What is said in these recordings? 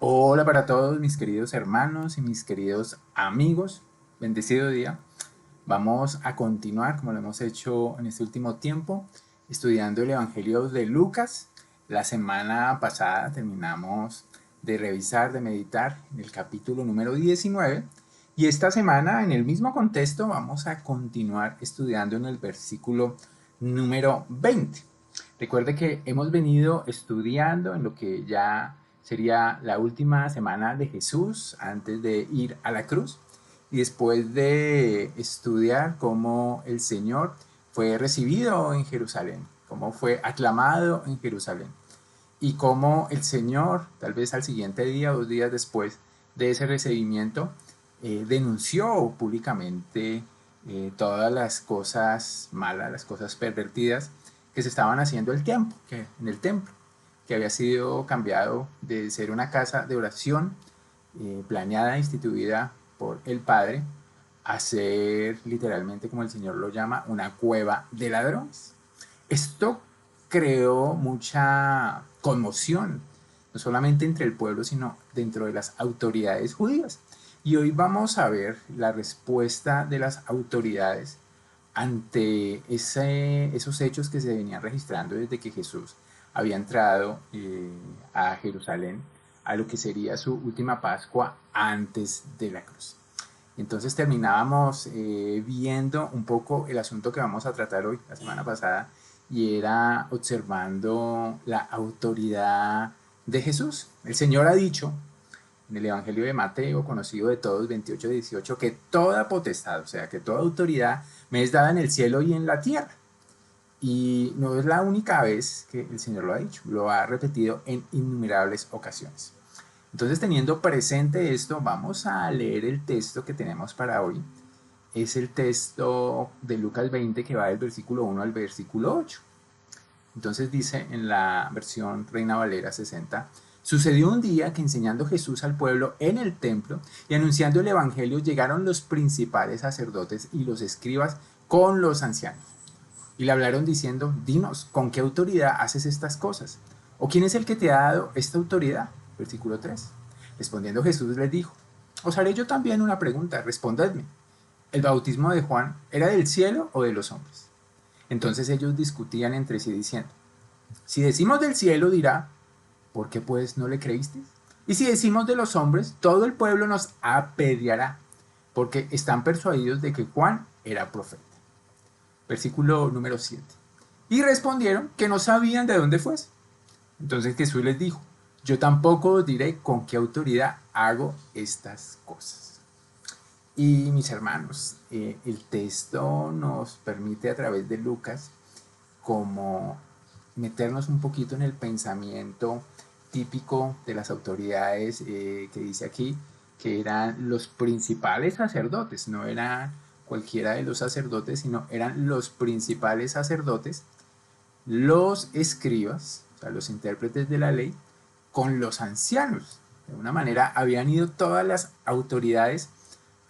Hola para todos mis queridos hermanos y mis queridos amigos. Bendecido día. Vamos a continuar, como lo hemos hecho en este último tiempo, estudiando el Evangelio de Lucas. La semana pasada terminamos de revisar, de meditar en el capítulo número 19. Y esta semana, en el mismo contexto, vamos a continuar estudiando en el versículo número 20. Recuerde que hemos venido estudiando en lo que ya sería la última semana de Jesús antes de ir a la cruz y después de estudiar cómo el Señor fue recibido en Jerusalén, cómo fue aclamado en Jerusalén y cómo el Señor, tal vez al siguiente día o 2 días después de ese recibimiento, denunció públicamente todas las cosas malas, las cosas pervertidas que se estaban haciendo en el templo, que había sido cambiado de ser una casa de oración planeada e instituida por el Padre a ser literalmente, como el Señor lo llama, una cueva de ladrones. Esto creó mucha conmoción, no solamente entre el pueblo, sino dentro de las autoridades judías. Y hoy vamos a ver la respuesta de las autoridades ante esos hechos que se venían registrando desde que Jesús había entrado a Jerusalén, a lo que sería su última Pascua antes de la cruz. Entonces terminábamos viendo un poco el asunto que vamos a tratar hoy, la semana pasada, y era observando la autoridad de Jesús. El Señor ha dicho en el Evangelio de Mateo, conocido de todos, 28-18, que toda potestad, o sea, que toda autoridad me es dada en el cielo y en la tierra. Y no es la única vez que el Señor lo ha dicho, lo ha repetido en innumerables ocasiones. Entonces, teniendo presente esto, vamos a leer el texto que tenemos para hoy. Es el texto de Lucas 20 que va del versículo 1 al versículo 8. Entonces dice en la versión Reina Valera 60, sucedió un día que enseñando Jesús al pueblo en el templo y anunciando el evangelio llegaron los principales sacerdotes y los escribas con los ancianos. Y le hablaron diciendo, dinos, ¿con qué autoridad haces estas cosas? ¿O quién es el que te ha dado esta autoridad? Versículo 3. Respondiendo Jesús les dijo, os haré yo también una pregunta, respondedme. ¿El bautismo de Juan era del cielo o de los hombres? Entonces ellos discutían entre sí diciendo, si decimos del cielo dirá, ¿por qué pues no le creísteis? Y si decimos de los hombres, todo el pueblo nos apedreará, porque están persuadidos de que Juan era profeta. Versículo número 7. Y respondieron que no sabían de dónde fuese. Entonces Jesús les dijo, yo tampoco os diré con qué autoridad hago estas cosas. Y mis hermanos, el texto nos permite a través de Lucas como meternos un poquito en el pensamiento típico de las autoridades que dice aquí, que eran los principales sacerdotes, no eran cualquiera de los sacerdotes, sino eran los principales sacerdotes, los escribas, o sea, los intérpretes de la ley, con los ancianos. De una manera habían ido todas las autoridades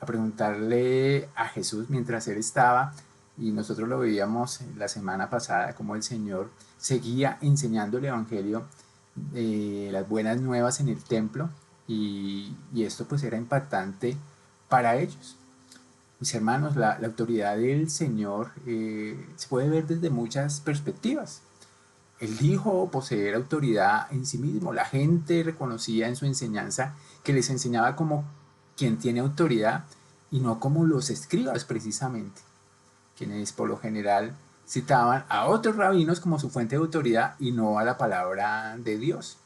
a preguntarle a Jesús mientras él estaba, y nosotros lo veíamos la semana pasada, como el Señor seguía enseñando el Evangelio, las buenas nuevas en el templo, y esto pues era impactante para ellos. Mis hermanos, la autoridad del Señor se puede ver desde muchas perspectivas. Él dijo poseer autoridad en sí mismo. La gente reconocía en su enseñanza que les enseñaba como quien tiene autoridad y no como los escribas precisamente, quienes por lo general citaban a otros rabinos como su fuente de autoridad y no a la palabra de Dios.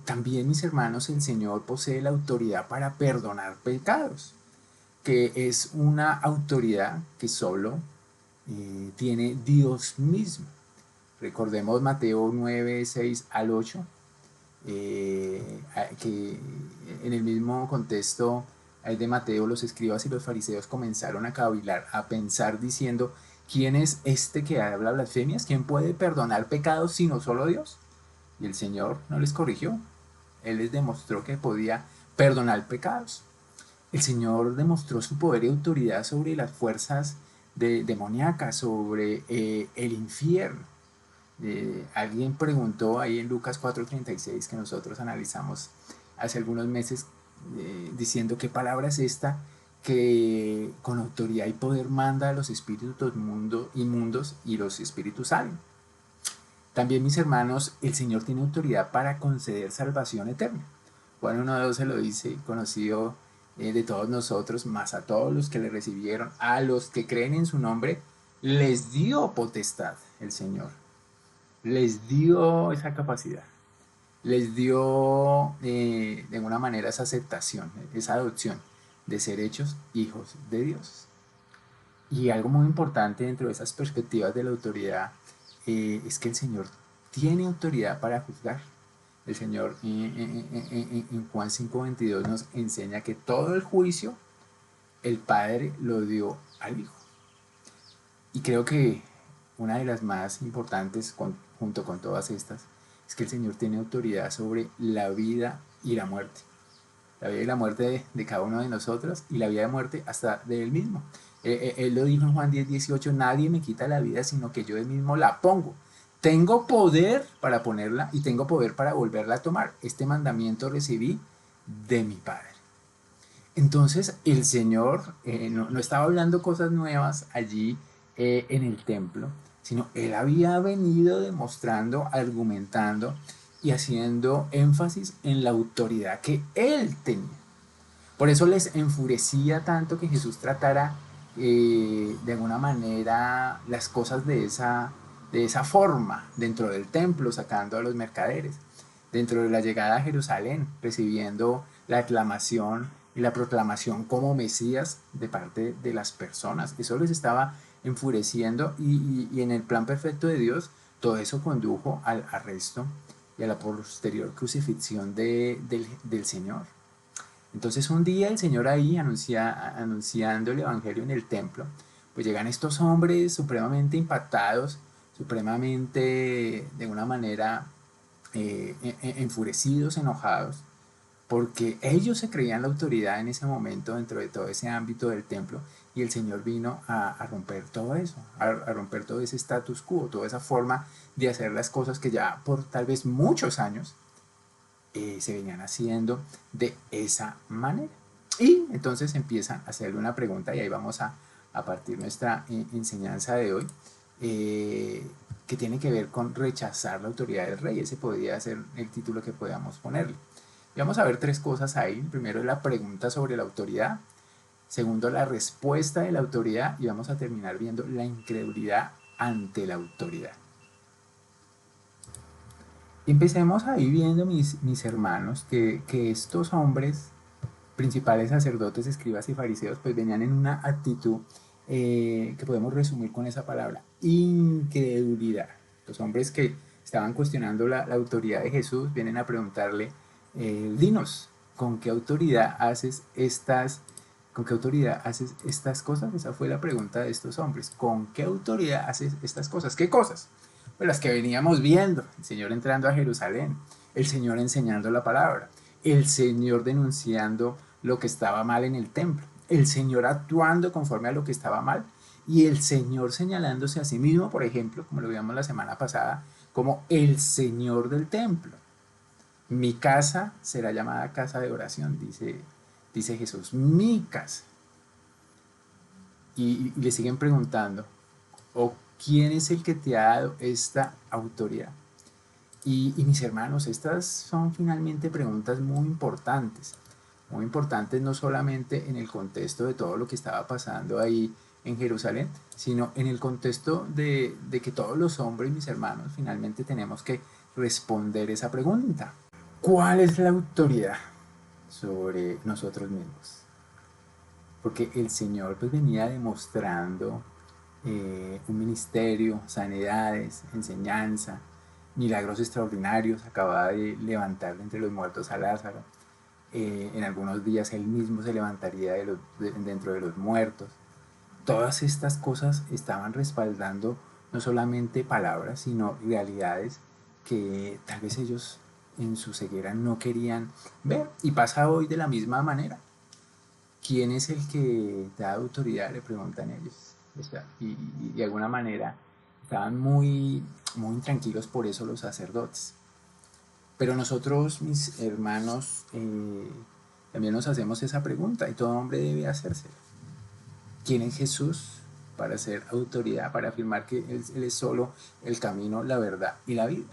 También, mis hermanos, el Señor posee la autoridad para perdonar pecados, que es una autoridad que solo tiene Dios mismo. Recordemos Mateo 9, 6 al 8, que en el mismo contexto de Mateo los escribas y los fariseos comenzaron a cavilar, a pensar diciendo, ¿quién es este que habla blasfemias? ¿Quién puede perdonar pecados sino solo Dios? Y el Señor no les corrigió, Él les demostró que podía perdonar pecados. El Señor demostró su poder y autoridad sobre las fuerzas demoníacas, sobre el infierno. Alguien preguntó ahí en Lucas 4:36 que nosotros analizamos hace algunos meses, diciendo qué palabra es esta que con autoridad y poder manda a los espíritus inmundos y los espíritus salen. También, mis hermanos, el Señor tiene autoridad para conceder salvación eterna. Juan 1:2 se lo dice, conocido de todos nosotros, más a todos los que le recibieron, a los que creen en su nombre, les dio potestad el Señor. Les dio esa capacidad. Les dio de alguna manera esa aceptación, esa adopción de ser hechos hijos de Dios. Y algo muy importante dentro de esas perspectivas de la autoridad es que el Señor tiene autoridad para juzgar. El Señor en Juan 5:22 nos enseña que todo el juicio el Padre lo dio al Hijo. Y creo que una de las más importantes, junto con todas estas, es que el Señor tiene autoridad sobre la vida y la muerte. La vida y la muerte de cada uno de nosotros, y la vida y muerte hasta de él mismo. Él lo dijo en Juan 10:18: nadie me quita la vida, sino que yo mismo la pongo. Tengo poder para ponerla y tengo poder para volverla a tomar. Este mandamiento recibí de mi Padre. Entonces el Señor no estaba hablando cosas nuevas allí en el templo, sino Él había venido demostrando, argumentando y haciendo énfasis en la autoridad que Él tenía. Por eso les enfurecía tanto que Jesús tratara de alguna manera las cosas de esa forma dentro del templo, sacando a los mercaderes, dentro de la llegada a Jerusalén, recibiendo la aclamación y la proclamación como Mesías de parte de las personas. Eso les estaba enfureciendo y en el plan perfecto de Dios todo eso condujo al arresto y a la posterior crucifixión del Señor. Entonces un día el Señor ahí anunciando el Evangelio en el templo, pues llegan estos hombres supremamente impactados, supremamente de una manera enfurecidos, enojados, porque ellos se creían la autoridad en ese momento dentro de todo ese ámbito del templo, y el Señor vino a romper todo eso, a romper todo ese status quo, toda esa forma de hacer las cosas que ya por tal vez muchos años se venían haciendo de esa manera. Y entonces empiezan a hacerle una pregunta, y ahí vamos a partir nuestra enseñanza de hoy, que tiene que ver con rechazar la autoridad del rey. Ese podría ser el título que podamos ponerle. Y vamos a ver tres cosas ahí. Primero es la pregunta sobre la autoridad. Segundo, la respuesta de la autoridad. Y vamos a terminar viendo la incredulidad ante la autoridad. Y empecemos ahí viendo, mis hermanos, que estos hombres, principales sacerdotes, escribas y fariseos, pues venían en una actitud que podemos resumir con esa palabra: incredulidad. Los hombres que estaban cuestionando la autoridad de Jesús vienen a preguntarle: dinos, ¿con qué autoridad haces estas cosas? Esa fue la pregunta de estos hombres. ¿Con qué autoridad haces estas cosas? ¿Qué cosas? Pues las que veníamos viendo: el Señor entrando a Jerusalén, el Señor enseñando la palabra, el Señor denunciando lo que estaba mal en el templo, el Señor actuando conforme a lo que estaba mal, y el Señor señalándose a sí mismo, por ejemplo, como lo vimos la semana pasada, como el Señor del templo. Mi casa será llamada casa de oración, dice Jesús, mi casa. Y le siguen preguntando: ¿o quién es el que te ha dado esta autoridad? Y mis hermanos, estas son finalmente preguntas muy importantes no solamente en el contexto de todo lo que estaba pasando ahí en Jerusalén, sino en el contexto de que todos los hombres, mis hermanos, finalmente tenemos que responder esa pregunta: ¿cuál es la autoridad sobre nosotros mismos? Porque el Señor pues venía demostrando un ministerio, sanidades, enseñanza, milagros extraordinarios. Acababa de levantar entre los muertos a Lázaro. En algunos días él mismo se levantaría dentro de los muertos. Todas estas cosas estaban respaldando no solamente palabras, sino realidades que tal vez ellos en su ceguera no querían ver. Y pasa hoy de la misma manera. ¿Quién es el que da autoridad?, le preguntan ellos. Y de alguna manera estaban muy intranquilos por eso los sacerdotes. Pero nosotros, mis hermanos, también nos hacemos esa pregunta y todo hombre debe hacérsela. ¿Quién es Jesús para ser autoridad, para afirmar que él es solo el camino, la verdad y la vida?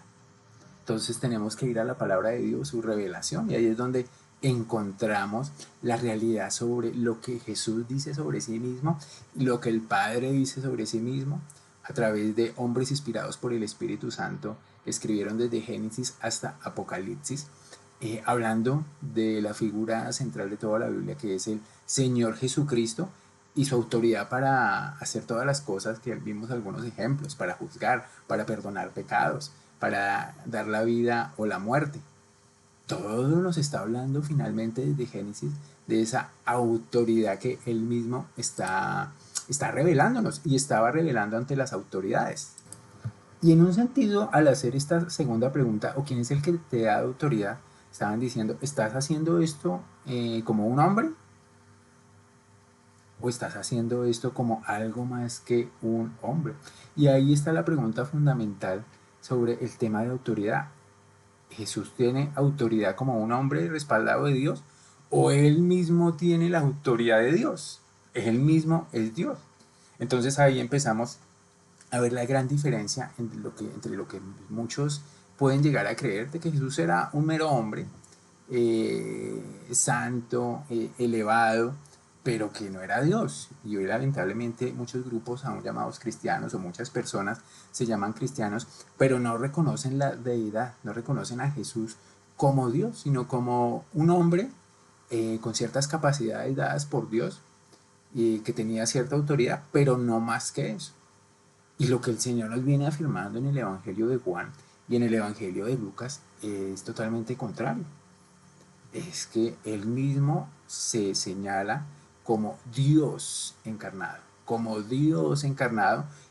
Entonces tenemos que ir a la palabra de Dios, su revelación, y ahí es donde encontramos la realidad sobre lo que Jesús dice sobre sí mismo y lo que el Padre dice sobre sí mismo a través de hombres inspirados por el Espíritu Santo que escribieron desde Génesis hasta Apocalipsis, hablando de la figura central de toda la Biblia, que es el Señor Jesucristo y su autoridad para hacer todas las cosas que vimos algunos ejemplos, para juzgar, para perdonar pecados, para dar la vida o la muerte. Todo nos está hablando finalmente desde Génesis de esa autoridad que él mismo está revelándonos y estaba revelando ante las autoridades. Y en un sentido, al hacer esta segunda pregunta, ¿o quién es el que te da autoridad? Estaban diciendo, ¿estás haciendo esto como un hombre? ¿O estás haciendo esto como algo más que un hombre? Y ahí está la pregunta fundamental sobre el tema de autoridad. ¿Jesús tiene autoridad como un hombre respaldado de Dios? ¿O él mismo tiene la autoridad de Dios? Él mismo es Dios. Entonces ahí empezamos a ver la gran diferencia entre lo que muchos pueden llegar a creer de que Jesús era un mero hombre, santo, elevado, pero que no era Dios. Y hoy lamentablemente muchos grupos aún llamados cristianos o muchas personas se llaman cristianos, pero no reconocen la deidad, no reconocen a Jesús como Dios, sino como un hombre con ciertas capacidades dadas por Dios y que tenía cierta autoridad, pero no más que eso. Y lo que el Señor nos viene afirmando en el Evangelio de Juan y en el Evangelio de Lucas es totalmente contrario. Es que Él mismo se señala como Dios encarnado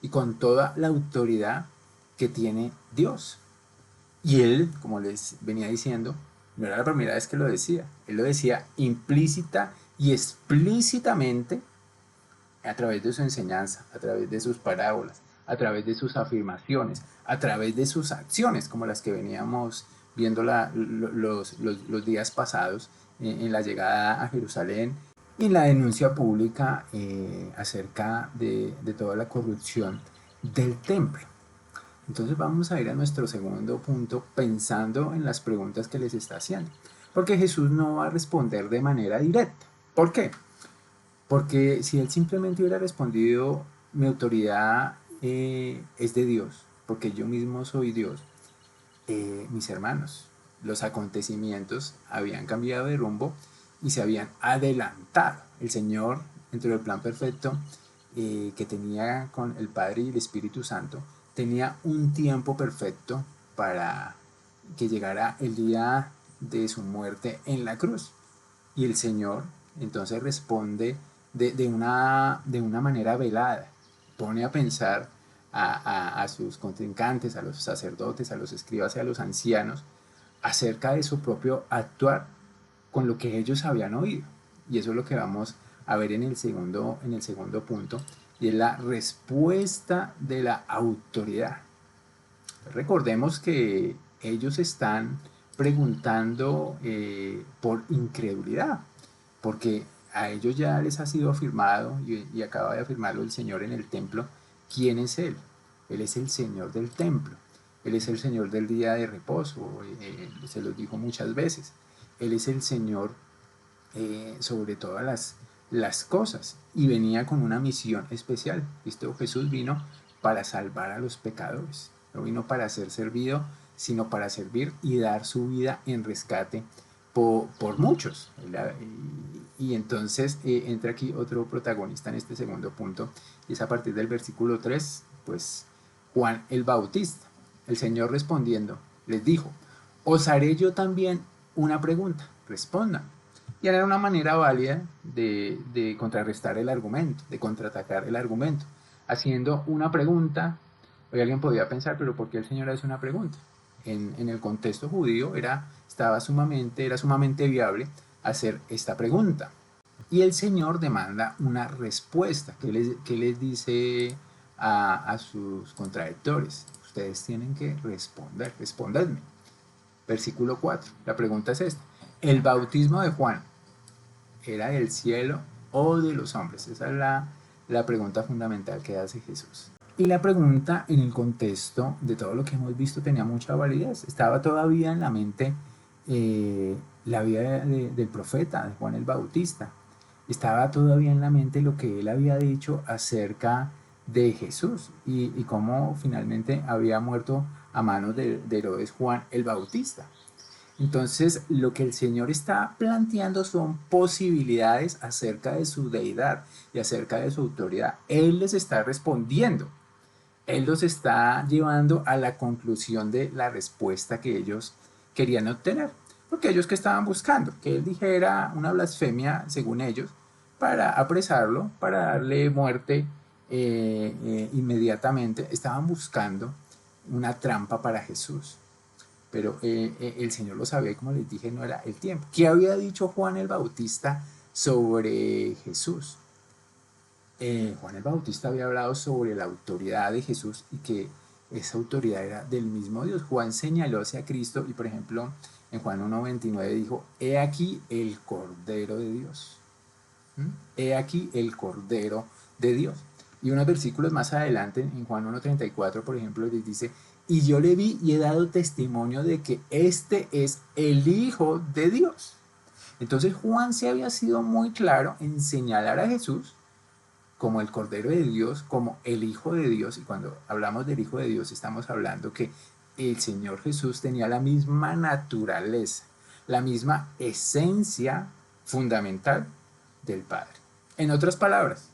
y con toda la autoridad que tiene Dios. Y Él, como les venía diciendo, no era la primera vez que lo decía, Él lo decía implícita y explícitamente a través de su enseñanza, a través de sus parábolas, a través de sus afirmaciones, a través de sus acciones, como las que veníamos viendo los días pasados en la llegada a Jerusalén y la denuncia pública acerca de toda la corrupción del templo. Entonces vamos a ir a nuestro segundo punto pensando en las preguntas que les está haciendo. Porque Jesús no va a responder de manera directa. ¿Por qué? Porque si él simplemente hubiera respondido, mi autoridad es de Dios, porque yo mismo soy Dios, mis hermanos, los acontecimientos habían cambiado de rumbo y se habían adelantado. El Señor, dentro del plan perfecto que tenía con el Padre y el Espíritu Santo, tenía un tiempo perfecto para que llegara el día de su muerte en la cruz. Y el Señor entonces responde de una manera velada, pone a pensar a sus contrincantes, a los sacerdotes, a los escribas y a los ancianos acerca de su propio actuar con lo que ellos habían oído. Y eso es lo que vamos a ver en el segundo punto, y es la respuesta de la autoridad. Recordemos que ellos están preguntando por incredulidad, porque a ellos ya les ha sido afirmado, y acaba de afirmarlo el Señor en el templo, ¿quién es Él? Él es el Señor del templo, Él es el Señor del día de reposo, se los dijo muchas veces, Él es el Señor sobre todas las cosas, y venía con una misión especial. Cristo Jesús vino para salvar a los pecadores, no vino para ser servido, sino para servir y dar su vida en rescate por muchos. Y entonces entra aquí otro protagonista en este segundo punto, y es a partir del versículo 3, pues Juan el Bautista. El Señor respondiendo les dijo, os haré yo también una pregunta, respondan. Y era una manera válida de contrarrestar el argumento, de contraatacar el argumento, haciendo una pregunta. Hoy alguien podría pensar, pero ¿por qué el Señor hace una pregunta? En el contexto judío era sumamente viable hacer esta pregunta. Y el Señor demanda una respuesta. ¿Qué les dice a sus contradictores. Ustedes tienen que respondedme. Versículo 4. La pregunta es esta. ¿El bautismo de Juan era del cielo o de los hombres? Esa es la pregunta fundamental que hace Jesús. Y la pregunta en el contexto de todo lo que hemos visto tenía mucha validez. Estaba todavía en la mente la vida del profeta, de Juan el Bautista. Estaba todavía en la mente lo que él había dicho acerca de Jesús y cómo finalmente había muerto a manos de Herodes Juan el Bautista. Entonces, lo que el Señor está planteando son posibilidades acerca de su deidad y acerca de su autoridad. Él les está respondiendo. Él los está llevando a la conclusión de la respuesta que ellos querían obtener. Porque ellos que estaban buscando, que él dijera una blasfemia, según ellos, para apresarlo, para darle muerte inmediatamente. Estaban buscando una trampa para Jesús. Pero el Señor lo sabía y, como les dije, no era el tiempo. ¿Qué había dicho Juan el Bautista sobre Jesús? Juan el Bautista había hablado sobre la autoridad de Jesús y que esa autoridad era del mismo Dios. Juan señaló hacia Cristo y, por ejemplo, en Juan 1:29 dijo, he aquí el Cordero de Dios. He aquí el Cordero de Dios. Y unos versículos más adelante, en Juan 1:34, por ejemplo, les dice, y yo le vi y he dado testimonio de que este es el Hijo de Dios. Entonces Juan se había sido muy claro en señalar a Jesús como el Cordero de Dios, como el Hijo de Dios. Y cuando hablamos del Hijo de Dios estamos hablando que el Señor Jesús tenía la misma naturaleza, la misma esencia fundamental del Padre. En otras palabras,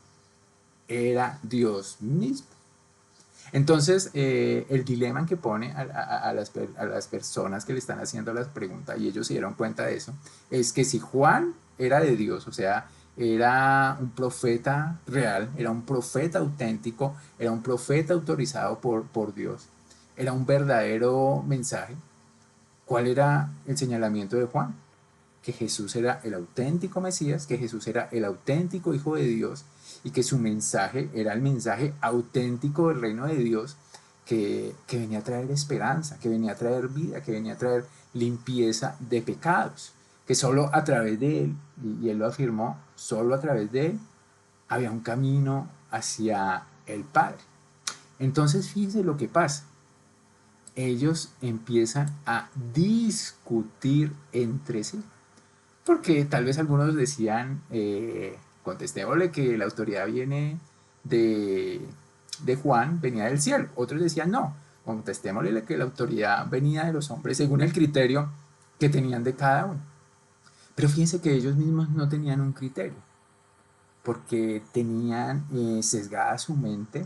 era Dios mismo. Entonces, el dilema que pone a las personas que le están haciendo las preguntas, y ellos se dieron cuenta de eso, es que si Juan era de Dios, o sea, era un profeta real, era un profeta auténtico, era un profeta autorizado por Dios, era un verdadero mensaje, ¿cuál era el señalamiento de Juan? Que Jesús era el auténtico Mesías, que Jesús era el auténtico Hijo de Dios y que su mensaje era el mensaje auténtico del reino de Dios que venía a traer esperanza, que venía a traer vida, que venía a traer limpieza de pecados, que solo a través de él, y él lo afirmó, solo a través de él había un camino hacia el Padre. Entonces fíjense lo que pasa. Ellos empiezan a discutir entre sí. Porque tal vez algunos decían, contestémosle que la autoridad viene de, de Juan, venía del cielo. Otros decían, no, contestémosle que la autoridad venía de los hombres según el criterio que tenían de cada uno. Pero fíjense que ellos mismos no tenían un criterio, porque tenían sesgada su mente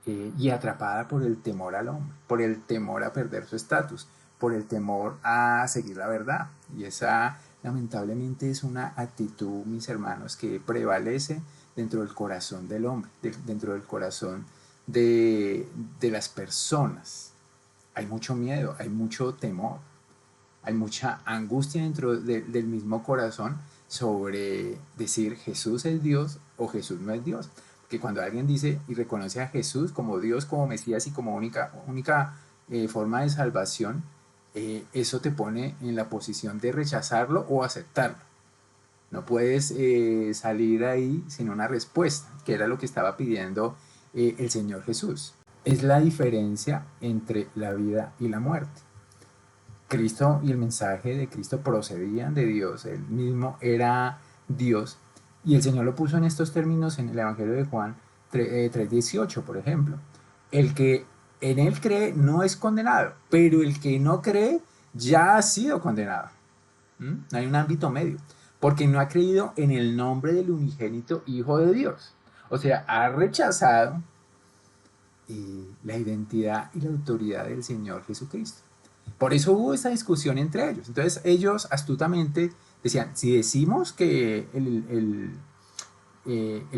y atrapada por el temor al hombre, por el temor a perder su estatus, por el temor a seguir la verdad. Y esa lamentablemente es una actitud, mis hermanos, que prevalece dentro del corazón del hombre, dentro del corazón de las personas. Hay mucho miedo, hay mucho temor, hay mucha angustia dentro del mismo corazón sobre decir Jesús es Dios o Jesús no es Dios. Que cuando alguien dice y reconoce a Jesús como Dios, como Mesías y como única forma de salvación, eso te pone en la posición de rechazarlo o aceptarlo. No puedes salir ahí sin una respuesta, que era lo que estaba pidiendo el Señor Jesús. Es la diferencia entre la vida y la muerte. Cristo y el mensaje de Cristo procedían de Dios, él mismo era Dios, y el Señor lo puso en estos términos en el Evangelio de Juan 3:18, por ejemplo. El que en él cree no es condenado, pero el que no cree ya ha sido condenado. No hay un ámbito medio, porque no ha creído en el nombre del unigénito Hijo de Dios. O sea, ha rechazado la identidad y la autoridad del Señor Jesucristo. Por eso hubo esa discusión entre ellos. Entonces ellos astutamente decían, si decimos que el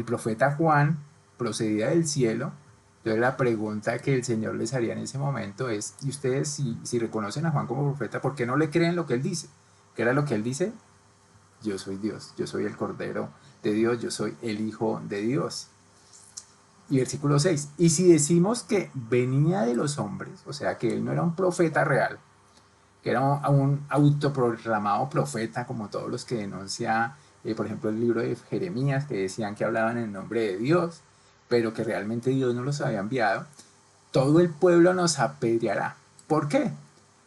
profeta Juan procedía del cielo, entonces la pregunta que el Señor les haría en ese momento es, ¿y ustedes si reconocen a Juan como profeta, por qué no le creen lo que él dice? ¿Qué era lo que él dice? Yo soy Dios, yo soy el Cordero de Dios, yo soy el Hijo de Dios. Y versículo 6, y si decimos que venía de los hombres, o sea, que él no era un profeta real, que era un autoproclamado profeta, como todos los que denuncia, por ejemplo, el libro de Jeremías, que decían que hablaban en nombre de Dios, pero que realmente Dios no los había enviado, todo el pueblo nos apedreará. ¿Por qué?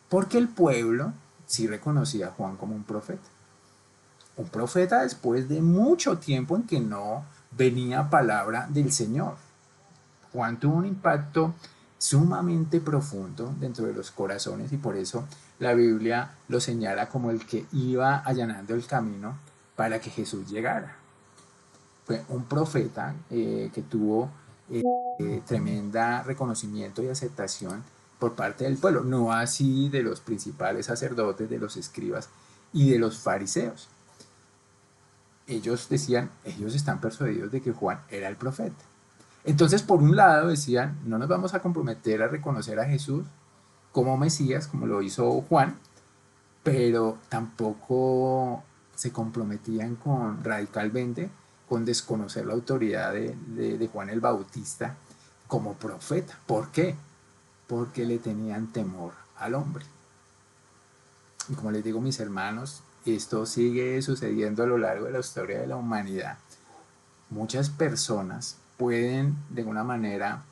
Porque el pueblo sí reconocía a Juan como un profeta. Un profeta después de mucho tiempo en que no venía palabra del Señor. Juan tuvo un impacto sumamente profundo dentro de los corazones y por eso la Biblia lo señala como el que iba allanando el camino para que Jesús llegara. Fue un profeta que tuvo tremenda reconocimiento y aceptación por parte del pueblo, no así de los principales sacerdotes, de los escribas y de los fariseos. Ellos decían, ellos están persuadidos de que Juan era el profeta. Entonces, por un lado decían, no nos vamos a comprometer a reconocer a Jesús como Mesías, como lo hizo Juan, pero tampoco se comprometían con radicalmente con desconocer la autoridad de Juan el Bautista como profeta. ¿Por qué? Porque le tenían temor al hombre. Y como les digo, mis hermanos, esto sigue sucediendo a lo largo de la historia de la humanidad. Muchas personas pueden de alguna manera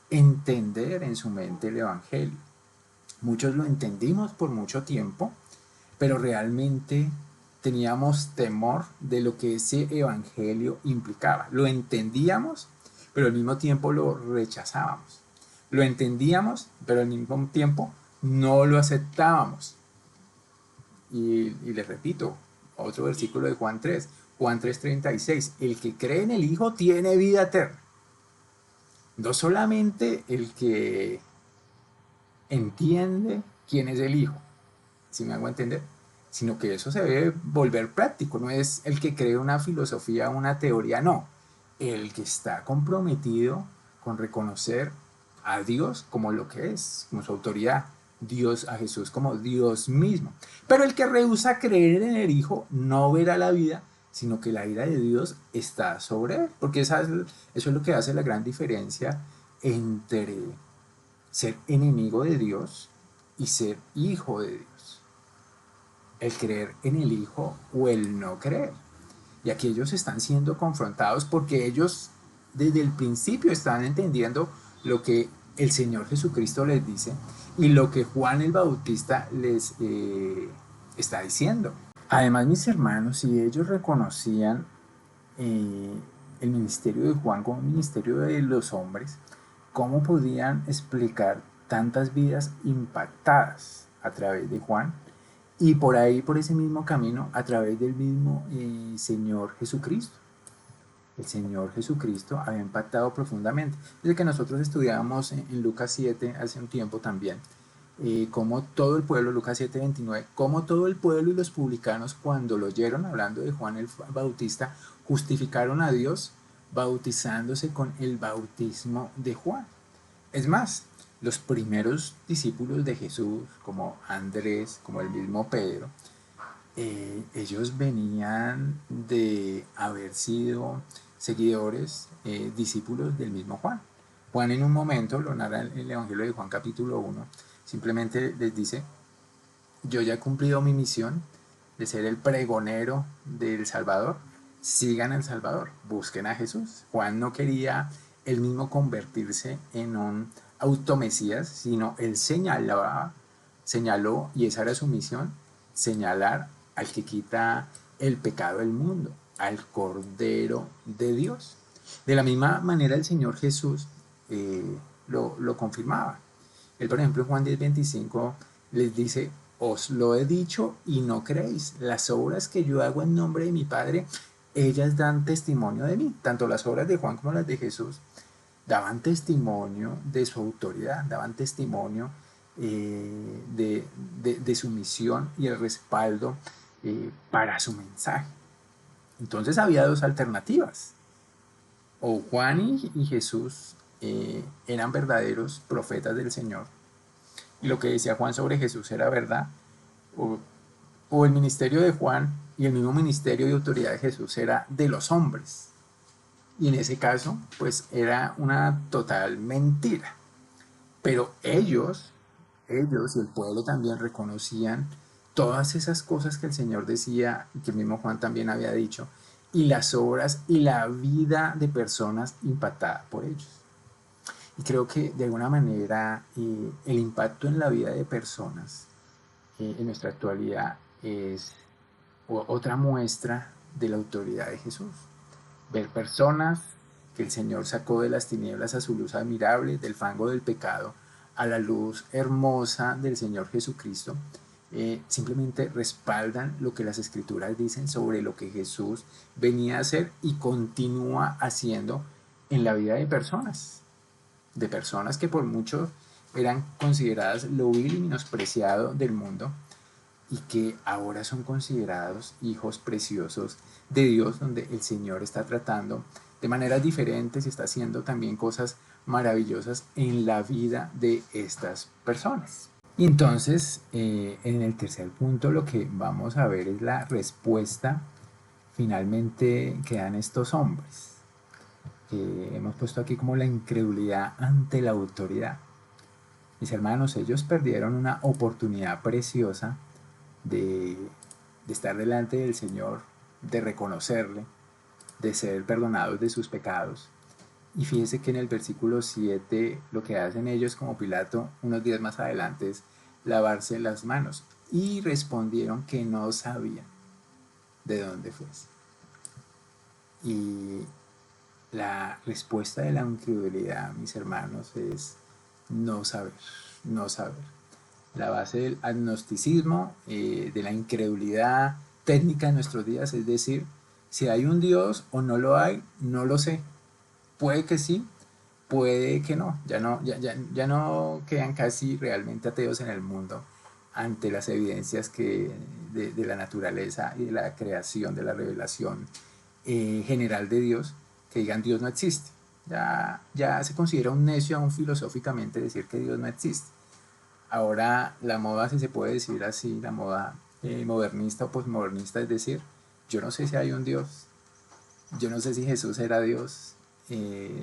entender en su mente el Evangelio. Muchos lo entendimos por mucho tiempo, pero realmente teníamos temor de lo que ese Evangelio implicaba. Lo entendíamos, pero al mismo tiempo lo rechazábamos. Lo entendíamos, pero al mismo tiempo no lo aceptábamos. Y les repito, otro versículo de Juan 3, Juan 3:36, el que cree en el Hijo tiene vida eterna. No solamente el que entiende quién es el Hijo, si me hago entender, sino que eso se debe volver práctico, no es el que cree una filosofía, una teoría, no, el que está comprometido con reconocer a Dios como lo que es, como su autoridad, Dios, a Jesús como Dios mismo. Pero el que rehúsa creer en el Hijo no verá la vida, sino que la ira de Dios está sobre él, porque eso es lo que hace la gran diferencia entre ser enemigo de Dios y ser hijo de Dios. El creer en el Hijo o el no creer. Y aquí ellos están siendo confrontados porque ellos desde el principio están entendiendo lo que el Señor Jesucristo les dice y lo que Juan el Bautista les está diciendo. Además, mis hermanos, si ellos reconocían eh, el ministerio de Juan como ministerio de los hombres, ¿cómo podían explicar tantas vidas impactadas a través de Juan? Y por ahí, por ese mismo camino, a través del mismo Señor Jesucristo. El Señor Jesucristo había impactado profundamente. Desde que nosotros estudiábamos en Lucas 7 hace un tiempo también, como todo el pueblo, Lucas 7:29, como todo el pueblo y los publicanos cuando lo oyeron hablando de Juan el Bautista, justificaron a Dios bautizándose con el bautismo de Juan. Es más, los primeros discípulos de Jesús, como Andrés, como el mismo Pedro, ellos venían de haber sido seguidores, discípulos del mismo Juan. Juan en un momento, lo narra el Evangelio de Juan capítulo 1, simplemente les dice, yo ya he cumplido mi misión de ser el pregonero del Salvador, sigan al Salvador, busquen a Jesús. Juan no quería él mismo convertirse en un automesías, sino él señaló, y esa era su misión, señalar al que quita el pecado del mundo, al Cordero de Dios. De la misma manera el Señor Jesús lo confirmaba. Él, por ejemplo, en Juan 10:25 les dice, os lo he dicho y no creéis. Las obras que yo hago en nombre de mi Padre, ellas dan testimonio de mí. Tanto las obras de Juan como las de Jesús daban testimonio de su autoridad, daban testimonio de su misión y el respaldo para su mensaje. Entonces había dos alternativas. O Juan y Jesús eran verdaderos profetas del Señor, y lo que decía Juan sobre Jesús era verdad, o el ministerio de Juan y el mismo ministerio de autoridad de Jesús era de los hombres. Y en ese caso, pues era una total mentira. Pero ellos y el pueblo también reconocían todas esas cosas que el Señor decía y que el mismo Juan también había dicho, y las obras y la vida de personas impactadas por ellos. Y creo que de alguna manera el impacto en la vida de personas en nuestra actualidad es otra muestra de la autoridad de Jesús. Ver personas que el Señor sacó de las tinieblas a su luz admirable, del fango del pecado, a la luz hermosa del Señor Jesucristo, simplemente respaldan lo que las Escrituras dicen sobre lo que Jesús venía a hacer y continúa haciendo en la vida de personas que por muchos eran consideradas lo vil y menospreciado del mundo, y que ahora son considerados hijos preciosos de Dios, donde el Señor está tratando de maneras diferentes y está haciendo también cosas maravillosas en la vida de estas personas. Y entonces, en el tercer punto, lo que vamos a ver es la respuesta finalmente que dan estos hombres, que hemos puesto aquí como la incredulidad ante la autoridad. Mis hermanos, ellos perdieron una oportunidad preciosa de, de estar delante del Señor, de reconocerle, de ser perdonados de sus pecados. Y fíjese que en el versículo 7 lo que hacen ellos como Pilato unos días más adelante es lavarse las manos. Y respondieron que no sabían de dónde fuese. Y la respuesta de la incredulidad, mis hermanos, es no saber, no saber. La base del agnosticismo, de la incredulidad técnica en nuestros días, es decir, si hay un Dios o no lo hay, no lo sé. Puede que sí, puede que no. Ya no quedan casi realmente ateos en el mundo ante las evidencias de la naturaleza y de la creación, de la revelación general de Dios, que digan Dios no existe. Ya se considera un necio aún filosóficamente decir que Dios no existe. Ahora la moda, si se puede decir así, la moda modernista o postmodernista, es decir, yo no sé si hay un Dios, yo no sé si Jesús era Dios,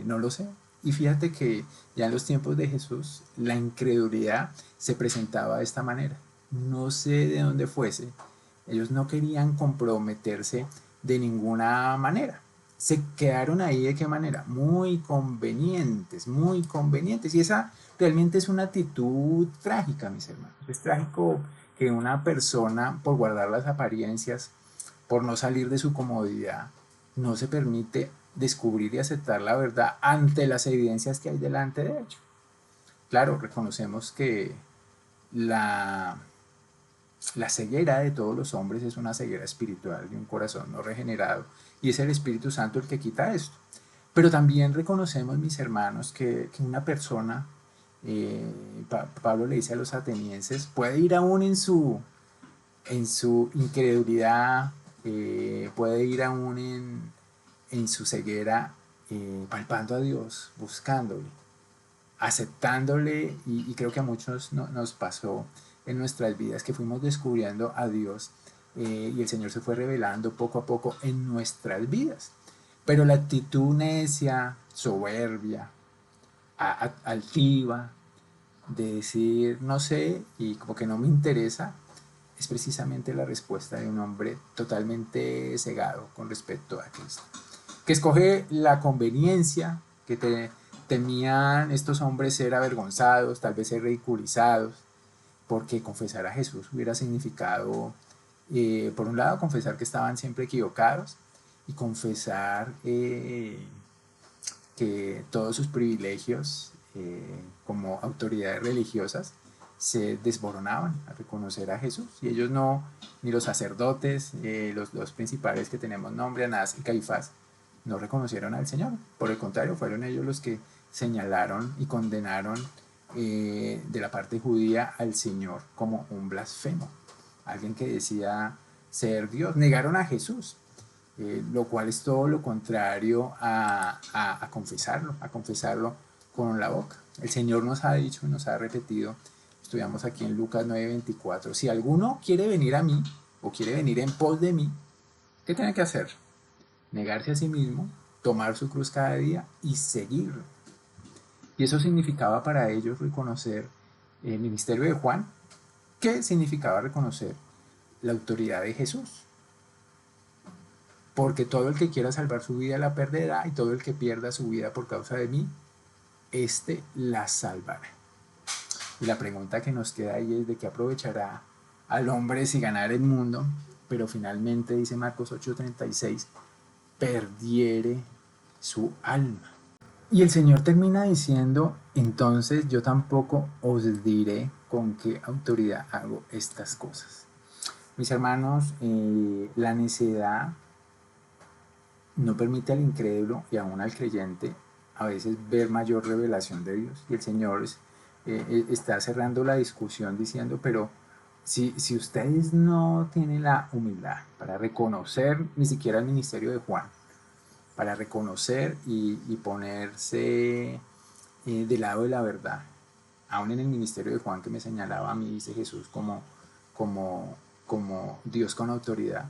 no lo sé. Y fíjate que ya en los tiempos de Jesús la incredulidad se presentaba de esta manera. No sé de dónde fuese, ellos no querían comprometerse de ninguna manera. Se quedaron ahí de qué manera, muy convenientes, muy convenientes. Y esa realmente es una actitud trágica, mis hermanos. Es trágico que una persona, por guardar las apariencias, por no salir de su comodidad, no se permite descubrir y aceptar la verdad ante las evidencias que hay delante de ellos. Claro, reconocemos que la, la ceguera de todos los hombres es una ceguera espiritual de un corazón no regenerado, y es el Espíritu Santo el que quita esto. Pero también reconocemos, mis hermanos, que una persona, Pablo le dice a los atenienses, puede ir aún en su incredulidad, puede ir aún en su ceguera, palpando a Dios, buscándole, aceptándole, y creo que a muchos nos pasó en nuestras vidas que fuimos descubriendo a Dios, y el Señor se fue revelando poco a poco en nuestras vidas. Pero la actitud necia, soberbia, altiva, de decir no sé y como que no me interesa, es precisamente la respuesta de un hombre totalmente cegado con respecto a Cristo, que escoge la conveniencia, temían estos hombres ser avergonzados, tal vez ser ridiculizados, porque confesar a Jesús hubiera significado, por un lado, confesar que estaban siempre equivocados, y confesar que todos sus privilegios como autoridades religiosas se desboronaban a reconocer a Jesús. Y ellos no, ni los sacerdotes, los dos principales que tenemos nombre, Anás y Caifás, no reconocieron al Señor. Por el contrario, fueron ellos los que señalaron y condenaron de la parte judía al Señor como un blasfemo, alguien que decía ser Dios. Negaron a Jesús, lo cual es todo lo contrario a confesarlo con la boca. El Señor nos ha dicho y nos ha repetido, estudiamos aquí en Lucas 9:24, si alguno quiere venir a mí o quiere venir en pos de mí, ¿qué tiene que hacer? Negarse a sí mismo, tomar su cruz cada día y seguirlo. Y eso significaba para ellos reconocer el ministerio de Juan. ¿Qué significaba reconocer la autoridad de Jesús? Porque todo el que quiera salvar su vida la perderá, y todo el que pierda su vida por causa de mí, éste la salvará. Y la pregunta que nos queda ahí es: ¿de qué aprovechará al hombre si ganara el mundo, pero finalmente, dice Marcos 8:36, perdiere su alma? Y el Señor termina diciendo: entonces yo tampoco os diré con qué autoridad hago estas cosas. Mis hermanos, la necedad no permite al incrédulo y aún al creyente a veces ver mayor revelación de Dios. Y el Señor está cerrando la discusión diciendo: pero si ustedes no tienen la humildad para reconocer ni siquiera el ministerio de Juan, para reconocer y ponerse del lado de la verdad, aún en el ministerio de Juan que me señalaba a mí, dice Jesús, como Dios con autoridad,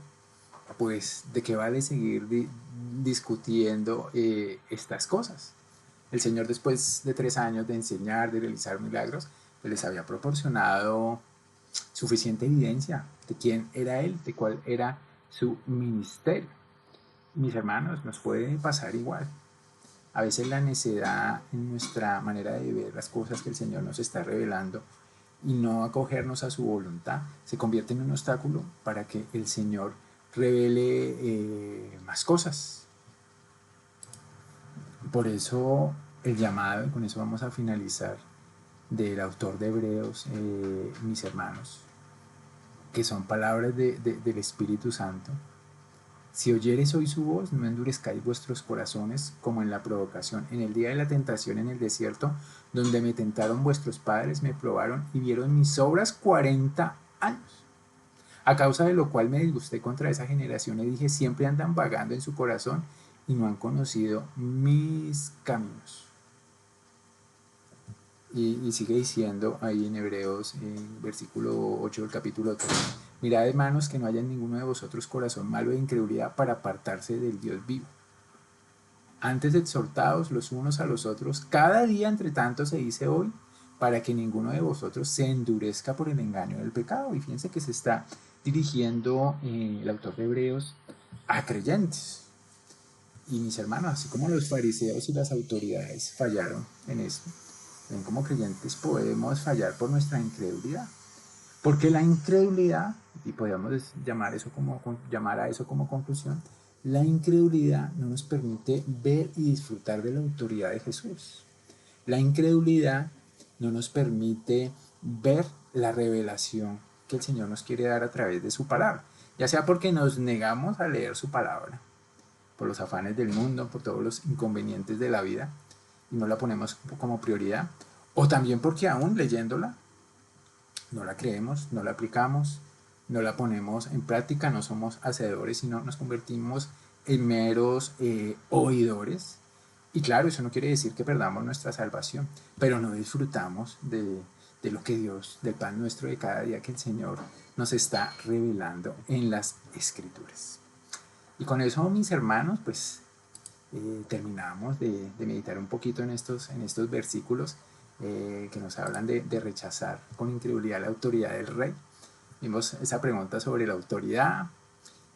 pues ¿de qué vale seguir discutiendo estas cosas? El Señor, después de 3 años de enseñar, de realizar milagros, pues les había proporcionado suficiente evidencia de quién era Él, de cuál era su ministerio. Mis hermanos, nos puede pasar igual. A veces la necedad en nuestra manera de ver las cosas que el Señor nos está revelando y no acogernos a su voluntad se convierte en un obstáculo para que el Señor revele más cosas. Por eso el llamado, y con eso vamos a finalizar, del autor de Hebreos, mis hermanos, que son palabras del Espíritu Santo: si oyereis hoy su voz, no endurezcáis vuestros corazones como en la provocación, en el día de la tentación en el desierto, donde me tentaron vuestros padres, me probaron y vieron mis obras 40 años. A causa de lo cual me disgusté contra esa generación y dije: siempre andan vagando en su corazón y no han conocido mis caminos. Y sigue diciendo ahí en Hebreos, versículo 8 del capítulo 3: mirad, hermanos, que no haya en ninguno de vosotros corazón malo de incredulidad para apartarse del Dios vivo. Antes exhortaos los unos a los otros cada día, entre tanto se dice hoy, para que ninguno de vosotros se endurezca por el engaño del pecado. Y fíjense que se está dirigiendo el autor de Hebreos a creyentes. Y mis hermanos, así como los fariseos y las autoridades fallaron en esto, ven, como creyentes podemos fallar por nuestra incredulidad. Porque la incredulidad, y podríamos llamar a eso como conclusión, la incredulidad no nos permite ver y disfrutar de la autoridad de Jesús. La incredulidad no nos permite ver la revelación que el Señor nos quiere dar a través de su palabra, ya sea porque nos negamos a leer su palabra, por los afanes del mundo, por todos los inconvenientes de la vida, y no la ponemos como prioridad, o también porque aún leyéndola no la creemos, no la aplicamos, no la ponemos en práctica, no somos hacedores, sino nos convertimos en meros oidores. Y claro, eso no quiere decir que perdamos nuestra salvación, pero no disfrutamos de lo que Dios, del pan nuestro de cada día que el Señor nos está revelando en las Escrituras. Y con eso, mis hermanos, pues terminamos de meditar un poquito en estos versículos que nos hablan de rechazar con incredulidad la autoridad del Rey. Vimos esa pregunta sobre la autoridad,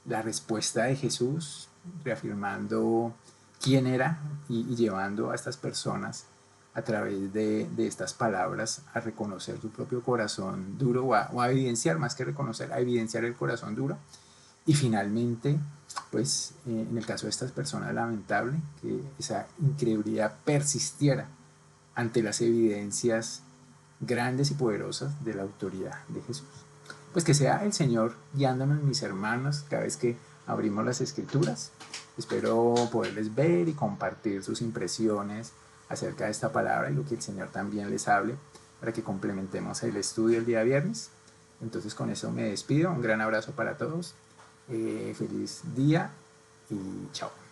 la respuesta de Jesús, reafirmando quién era y llevando a estas personas a través de estas palabras a reconocer su propio corazón duro, o a evidenciar, más que reconocer, a evidenciar el corazón duro. Y finalmente, pues en el caso de estas personas, lamentable que esa incredulidad persistiera ante las evidencias grandes y poderosas de la autoridad de Jesús. Pues que sea el Señor guiándonos, mis hermanos, cada vez que abrimos las Escrituras. Espero poderles ver y compartir sus impresiones acerca de esta palabra y lo que el Señor también les hable, para que complementemos el estudio el día viernes. Entonces con eso me despido, un gran abrazo para todos, feliz día y chao.